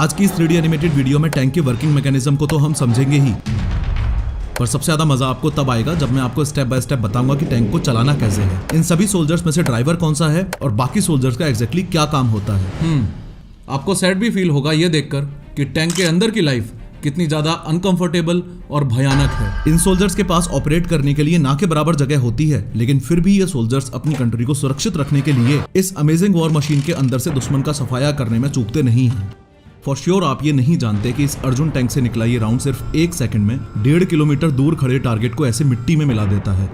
आज की इस 3D एनिमेटेड वीडियो में टैंक के वर्किंग मैकेनिज्म को तो हम समझेंगे ही, पर सबसे ज्यादा मजा आपको तब आएगा जब मैं आपको स्टेप बाय स्टेप बताऊंगा कि टैंक को चलाना कैसे है। इन सभी सोल्जर्स में से ड्राइवर कौन सा है और बाकी सोल्जर्स का एग्जैक्टली क्या काम होता है। आपको सैड भी फील होगा ये देखकर कि टैंक के अंदर की लाइफ कितनी ज्यादा अनकंफर्टेबल और भयानक है। इन सोल्जर्स के पास ऑपरेट करने के लिए ना के बराबर जगह होती है, लेकिन फिर भी ये सोल्जर्स अपनी कंट्री को सुरक्षित रखने के लिए इस अमेजिंग वॉर मशीन के अंदर से दुश्मन का सफाया करने में चूकते नहीं हैं। फॉर श्योर आप ये नहीं जानते कि इस अर्जुन टैंक से निकला ये राउंड सिर्फ 1 सेकंड में 1.5 किलोमीटर दूर खड़े टारगेट को ऐसे मिट्टी में मिला देता है।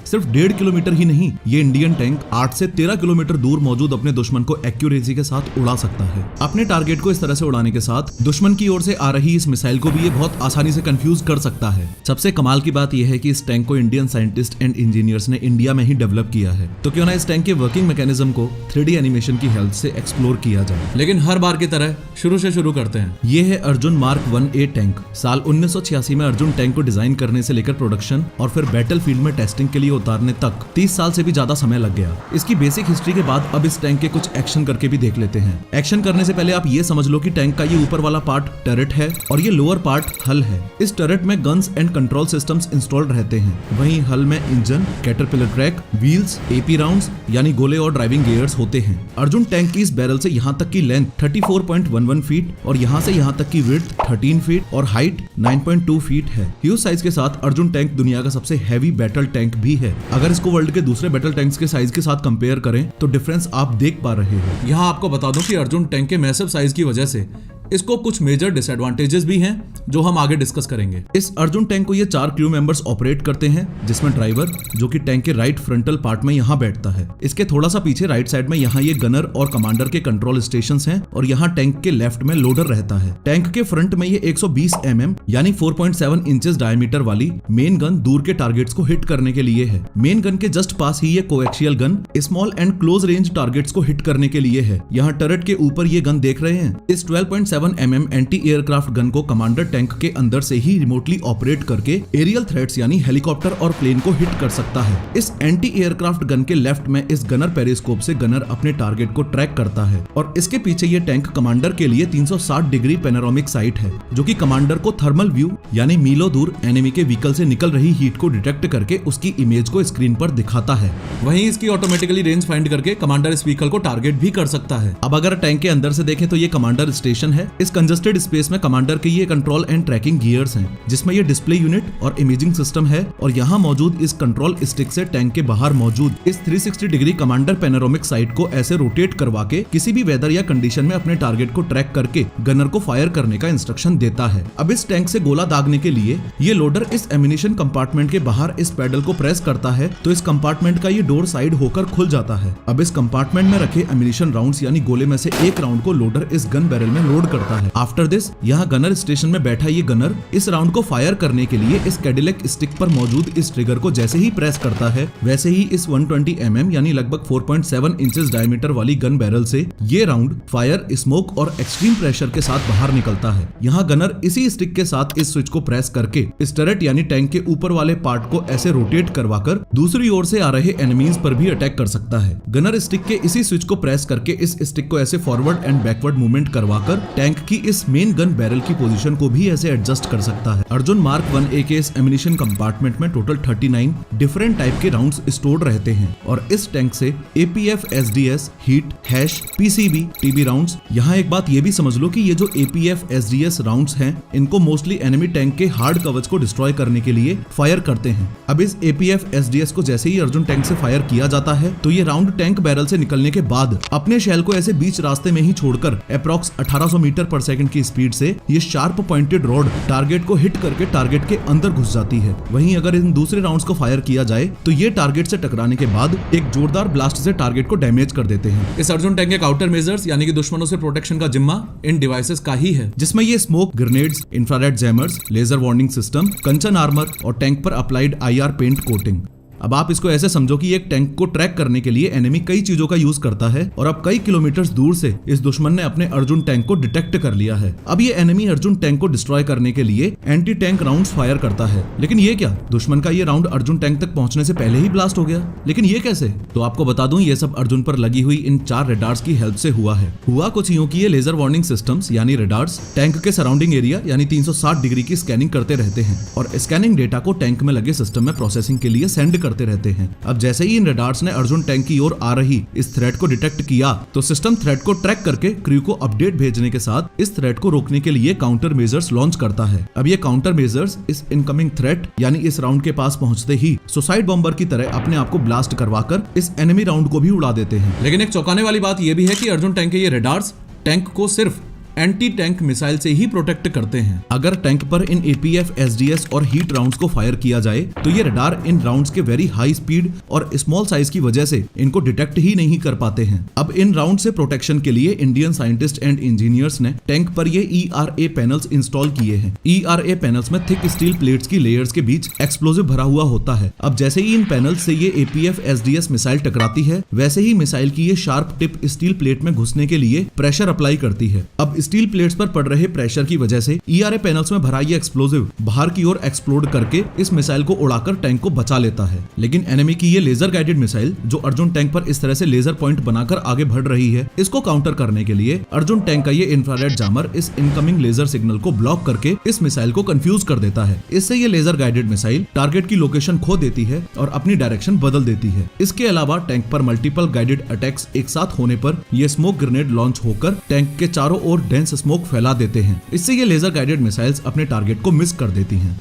सिर्फ 1.5 किलोमीटर ही नहीं, ये इंडियन टैंक 8 से 13 किलोमीटर दूर मौजूद अपने दुश्मन को एक्यूरेसी के साथ उड़ा सकता है। अपने टारगेट को इस तरह से उड़ाने के साथ दुश्मन की ओर से आ रही इस मिसाइल को भी ये बहुत आसानी से कंफ्यूज कर सकता है। सबसे कमाल की बात यह है कि इस टैंक को इंडियन साइंटिस्ट एंड इंजीनियर्स ने इंडिया में ही डेवलप किया है, तो क्यों ना इस टैंक के वर्किंग मैकेनिज्म को 3D एनिमेशन की हेल्प से एक्सप्लोर किया जाए। लेकिन हर बार की तरह शुरू से शुरू करते हैं। ये है अर्जुन मार्क 1A टैंक। साल 1986 में अर्जुन टैंक को डिजाइन करने से लेकर प्रोडक्शन और फिर बैटल फील्ड में टेस्टिंग के लिए उतारने तक 30 साल से भी ज्यादा समय लग गया। इसकी बेसिक हिस्ट्री के बाद अब इस टैंक के कुछ एक्शन करके भी देख लेते हैं। एक्शन करने से पहले आप ये समझ लो कि टैंक का ये ऊपर वाला पार्ट टर्रेट है और ये लोअर पार्ट हल है। इस टर्रेट में guns and control systems installed रहते हैं। वहीं हल में engine, caterpillar track, wheels, AP rounds यानी गोले और ड्राइविंग गियर्स होते हैं। अर्जुन टैंक की इस बैरल से यहाँ तक की लेंथ 34.11 फीट और यहाँ से यहाँ तक की विड्थ 13 फीट और हाइट 9.2 फीट है। ह्यूज साइज के साथ अर्जुन टैंक दुनिया का सबसे हैवी बैटल टैंक भी है। अगर इसको वर्ल्ड के दूसरे बैटल टैंक्स के साइज के साथ कंपेयर करें तो डिफरेंस आप देख पा रहे हो। यहाँ आपको बता दूं कि अर्जुन टैंक के मैसिव साइज की वजह से इसको कुछ मेजर डिसएडवांटेजेस भी हैं जो हम आगे डिस्कस करेंगे। इस अर्जुन टैंक को ये 4 क्रू मेंबर्स ऑपरेट करते हैं, जिसमें ड्राइवर जो कि टैंक के राइट फ्रंटल पार्ट में यहाँ बैठता है। इसके थोड़ा सा पीछे राइट साइड में यहाँ ये गनर और कमांडर के कंट्रोल स्टेशंस हैं और यहाँ टैंक के लेफ्ट में लोडर रहता है। टैंक के फ्रंट में ये 120 mm यानी 4.7 इंचेस डायमीटर वाली मेन गन दूर के टारगेट्स को हिट करने के लिए है। मेन गन के जस्ट पास ही ये coaxial gun small and close range targets को हिट करने के लिए है। यहाँ टर्रेट के ऊपर ये गन देख रहे हैं। इस 12.7 mm एंटी एयरक्राफ्ट गन को कमांडर टैंक के अंदर से ही रिमोटली ऑपरेट करके एरियल थ्रेट्स यानी हेलीकॉप्टर और प्लेन को हिट कर सकता है। इस एंटी एयरक्राफ्ट गन के लेफ्ट में इस गनर पेरिस्कोप से गनर अपने टारगेट को ट्रैक करता है और इसके पीछे ये टैंक कमांडर के लिए 360 डिग्री पैनोरामिक साइट है, जो कि कमांडर को थर्मल व्यू यानी मीलों दूर एनिमी के व्हीकल से निकल रही हीट को डिटेक्ट करके उसकी इमेज को स्क्रीन पर दिखाता है। वहीं इसकी ऑटोमेटिकली रेंज फाइंड करके कमांडर इस व्हीकल को टारगेट भी कर सकता है। अब अगर टैंक के अंदर से देखें तो ये कमांडर स्टेशन है। इस कंजस्टेड स्पेस में कमांडर के ये कंट्रोल एंड ट्रैकिंग गियर्स हैं, जिसमें ये डिस्प्ले यूनिट और इमेजिंग सिस्टम है और यहाँ मौजूद इस कंट्रोल स्टिक से टैंक के बाहर मौजूद इस 360 डिग्री कमांडर पैनोरामिक साइट को ऐसे रोटेट करवा के किसी भी वेदर या कंडीशन में अपने टारगेट को ट्रैक करके गनर को फायर करने का इंस्ट्रक्शन देता है। अब इस टैंक से गोला दागने के लिए ये लोडर इस एमिनेशन कंपार्टमेंट के बाहर इस पैडल को प्रेस करता है तो इस कंपार्टमेंट का ये डोर साइड होकर खुल जाता है। अब इस कंपार्टमेंट में रखे एमिनेशन राउंड्स यानी गोले में से एक राउंड को लोडर इस गन बैरल में लोड करता है। आफ्टर दिस यहाँ गनर स्टेशन में बैठा ये गनर इस राउंड को फायर करने के लिए इस कैडिलैक स्टिक पर मौजूद इस ट्रिगर को जैसे ही प्रेस करता है, वैसे ही इस 120 mm यानी लगभग 4.7 इंचेस डायमीटर वाली गन बैरल से ये राउंड फायर, स्मोक और एक्सट्रीम प्रेशर के साथ बाहर निकलता है। यहाँ गनर इसी स्टिक के साथ इस स्विच को प्रेस करके इस टर्रेट यानी टैंक के ऊपर वाले पार्ट को ऐसे रोटेट करवाकर दूसरी ओर से आ रहे एनिमीज पर भी अटैक कर सकता है। गनर स्टिक के इसी स्विच को प्रेस करके इस स्टिक को ऐसे फॉरवर्ड एंड बैकवर्ड मूवमेंट करवाकर टैंक की इस मेन गन बैरल की पोजीशन को भी ऐसे एडजस्ट कर सकता है। अर्जुन मार्क 1A के इस एमिनेशन कंपार्टमेंट में टोटल 39 डिफरेंट टाइप के राउंड्स स्टोर्ड रहते हैं और इस टैंक से APF SDS, heat, hash, PCB, TB rounds. यहाँ एक बात ये भी समझ लो कि ये जो APF SDS राउंड्स हैं, इनको मोस्टली एनिमी टैंक के हार्ड कवच को डिस्ट्रॉय करने के लिए फायर करते हैं। अब इस APF SDS को जैसे ही अर्जुन टैंक से फायर किया जाता है तो ये राउंड टैंक बैरल से निकलने के बाद अपने शेल को ऐसे बीच रास्ते में ही छोड़कर अप्रॉक्स 1800 मीटर पर सेकंड की स्पीड से ये शार्प पॉइंटेड रॉड टारगेट को हिट करके टारगेट के अंदर घुस जाती है। वहीं अगर इन दूसरे राउंड्स को फायर किया जाए तो ये टारगेट से टकराने के बाद एक जोरदार ब्लास्ट से टारगेट को डैमेज कर देते हैं। इस अर्जुन टैंक के काउंटर मेजर्स यानी कि दुश्मनों से प्रोटेक्शन का जिम्मा इन डिवाइसेस का ही है, जिसमें ये smoke grenades, infrared jammers, laser warning system, Kanchan armour और टैंक पर अप्लाइड IR पेंट कोटिंग। अब आप इसको ऐसे समझो कि एक टैंक को ट्रैक करने के लिए एनिमी कई चीजों का यूज करता है और अब कई किलोमीटर दूर से इस दुश्मन ने अपने अर्जुन टैंक को डिटेक्ट कर लिया है। अब ये एनिमी अर्जुन टैंक को डिस्ट्रॉय करने के लिए एंटी टैंक राउंड्स फायर करता है, लेकिन ये क्या, दुश्मन का ये राउंड अर्जुन टैंक तक पहुंचने से पहले ही ब्लास्ट हो गया। लेकिन ये कैसे? तो आपको बता दूं, ये सब अर्जुन पर लगी हुई इन 4 रेडार्स की हेल्प से हुआ है। हुआ कुछ यूं कि ये लेजर वार्निंग सिस्टम्स यानी रेडार्स टैंक के सराउंडिंग एरिया यानी 360 डिग्री की स्कैनिंग करते रहते हैं और स्कैनिंग डेटा को टैंक में लगे सिस्टम में प्रोसेसिंग के लिए सेंड करते रहते हैं। अब जैसे ही इन रेडार्स ने अर्जुन टैंक की ओर आ रही इस थ्रेट को डिटेक्ट किया तो सिस्टम थ्रेट को ट्रैक करके क्रू को अपडेट भेजने के साथ इस थ्रेट को रोकने के लिए काउंटर मेजर्स लॉन्च करता है। अब ये काउंटर मेजर्स इस इनकमिंग थ्रेट यानी इस राउंड के पास पहुंचते ही सुसाइड बॉम्बर की तरह अपने आप को ब्लास्ट करवाकर इस एनिमी राउंड को भी उड़ा देते हैं। लेकिन एक चौंकाने वाली बात यह भी है कि अर्जुन टैंक के ये रेडार्स टैंक को सिर्फ एंटी टैंक मिसाइल से ही प्रोटेक्ट करते हैं। अगर टैंक पर इन APF, SDS और हीट राउंड्स को फायर किया जाए तो ये रडार इन राउंड्स के वेरी हाई स्पीड और स्मॉल साइज की वजह से इनको डिटेक्ट ही नहीं कर पाते हैं। अब इन राउंड से प्रोटेक्शन के लिए इंडियन साइंटिस्ट एंड इंजीनियर्स ने टैंक पर ये ERA पैनल्स इंस्टॉल किए हैं। ERA पैनल्स में थिक स्टील प्लेट्स की लेयर्स के बीच एक्सप्लोजिव भरा हुआ होता है। अब जैसे ही इन पैनल्स से ये APF, SDS मिसाइल टकराती है, वैसे ही मिसाइल की ये शार्प टिप स्टील प्लेट में घुसने के लिए प्रेशर अप्लाई करती है। अब स्टील प्लेट्स पर पड़ रहे प्रेशर की वजह से ERA पैनल्स में भरा ये एक्सप्लोजिव बाहर की ओर एक्सप्लोड करके इस मिसाइल को उड़ाकर टैंक को बचा लेता है। लेकिन एनिमी की ये लेजर गाइडेड मिसाइल जो अर्जुन टैंक पर इस तरह से लेजर पॉइंट बनाकर आगे बढ़ रही है, इसको काउंटर करने के लिए अर्जुन टैंक का ये इंफ्रारेड जामर इस इनकमिंग लेजर सिग्नल को ब्लॉक करके इस मिसाइल को कंफ्यूज कर देता है। इससे ये लेजर गाइडेड मिसाइल टारगेट की लोकेशन खो देती है और अपनी डायरेक्शन बदल देती है। इसके अलावा टैंक पर मल्टीपल गाइडेड अटैक्स एक साथ होने पर ये स्मोक ग्रेनेड लॉन्च होकर टैंक के चारों ओर डेंस स्मोक फैला देते हैं। इससे ये लेजर गाइडेड मिसाइल्स अपने टारगेट को मिस कर देती हैं।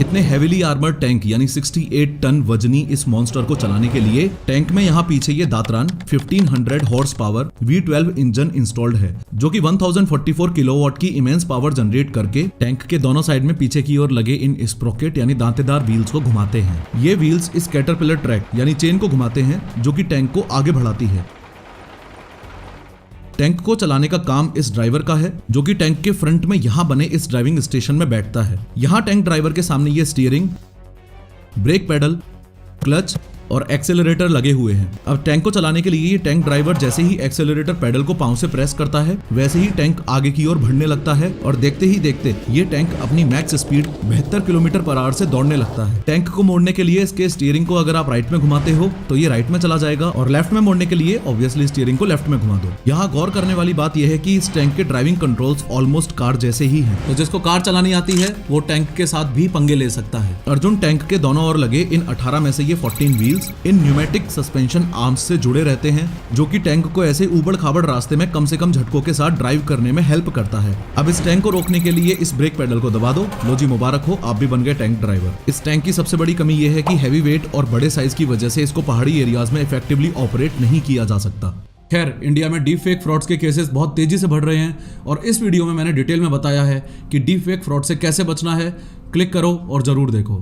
इतने हेवीली आर्मर्ड टैंक यानी 68 टन वजनी इस मॉन्स्टर को चलाने के लिए टैंक में यहाँ पीछे ये दात्रान 1500 horse power V12 engine installed है, जो कि 1044 किलोवाट की इमेंस पावर जनरेट करके टैंक के दोनों साइड में पीछे की ओर लगे इन स्प्रोकेट यानी दांतेदार व्हील्स को घुमाते हैं। ये व्हील्स इस कैटरपिलर ट्रैक यानी चेन को घुमाते हैं जो कि टैंक को आगे बढ़ाती है। टैंक को चलाने का काम इस ड्राइवर का है, जो कि टैंक के फ्रंट में यहाँ बने इस ड्राइविंग स्टेशन में बैठता है। यहाँ टैंक ड्राइवर के सामने ये स्टीयरिंग, ब्रेक पेडल, क्लच और एक्सेलरेटर लगे हुए हैं। अब टैंक को चलाने के लिए ये टैंक ड्राइवर जैसे ही एक्सेलरेटर पेडल को पांव से प्रेस करता है, वैसे ही टैंक आगे की ओर बढ़ने लगता है और देखते ही देखते ये टैंक अपनी max speed 72 kilometre per hour से दौड़ने लगता है। टैंक को मोड़ने के लिए इसके स्टीयरिंग को अगर आप राइट में घुमाते हो तो ये राइट में चला जाएगा और लेफ्ट में मोड़ने के लिए ऑब्वियसली स्टीयरिंग को लेफ्ट में घुमा दो। यहाँ गौर करने वाली बात यह है कि इस टैंक के ड्राइविंग कंट्रोल्स ऑलमोस्ट कार जैसे ही हैं। तो जिसको कार चलानी आती है वो टैंक के साथ भी पंगे ले सकता है। अर्जुन टैंक के दोनों ओर लगे इन 18 में से ये 14 व्हील्स इन न्यूमेटिक सस्पेंशन आर्म्स से जुड़े रहते हैं, जो कि टैंक को ऐसे ऊबड़ खाबड़ रास्ते में कम से कम झटकों के साथ ड्राइव करने में हेल्प करता है। अब इस टैंक को रोकने के लिए इस ब्रेक पेडल को दबा दो। लो जी, मुबारक हो, आप भी बन गए टैंक ड्राइवर। इस टैंक की सबसे बड़ी कमी यह है कि हैवी वेट और बड़े साइज की वजह से इसको पहाड़ी एरियाज में इफेक्टिवली ऑपरेट नहीं किया जा सकता। खैर, इंडिया में डीप फेक फ्रॉड्स के केसेस बहुत तेजी से बढ़ रहे हैं और इस वीडियो में मैंने डिटेल में बताया है कि डीप फेक फ्रॉड से कैसे बचना है। क्लिक करो और जरूर देखो।